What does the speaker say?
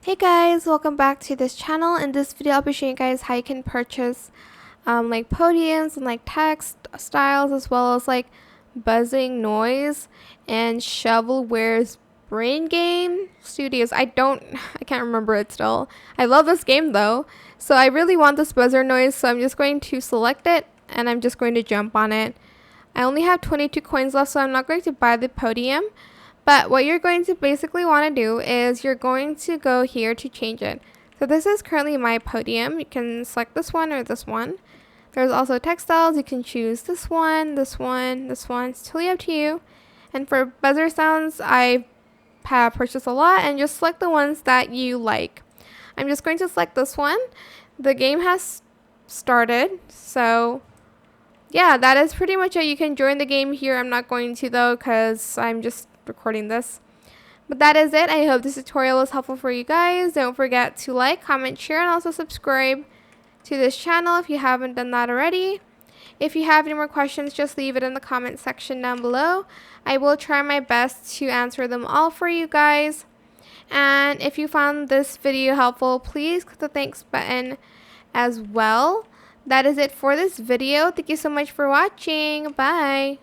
Hey guys, welcome back to this channel. In this video I'll be showing you guys how you can purchase like podiums and like text styles, as well as like buzzing noise and Shovelware's brain game studios. I can't remember it still. I love this game though, so I really want this buzzer noise, so I'm just going to select it and I'm just going to jump on it. I only have 22 coins left, so I'm not going to buy the podium. But what you're going to basically want to do is you're going to go here to change it. So this is currently my podium. You can select this one or this one. There's also textiles. You can choose this one, this one, this one. It's totally up to you. And for buzzer sounds, I have purchased a lot, and just select the ones that you like. I'm just going to select this one. The game has started, so yeah, that is pretty much it. You can join the game here. I'm not going to though, because I'm just recording this. But that is it. I hope this tutorial was helpful for you guys. Don't forget to like, comment, share, and also subscribe to this channel if you haven't done that already. If you have any more questions, just leave it in the comment section down below. I will try my best to answer them all for you guys. And if you found this video helpful, please click the thanks button as well. That is it for this video. Thank you so much for watching. Bye.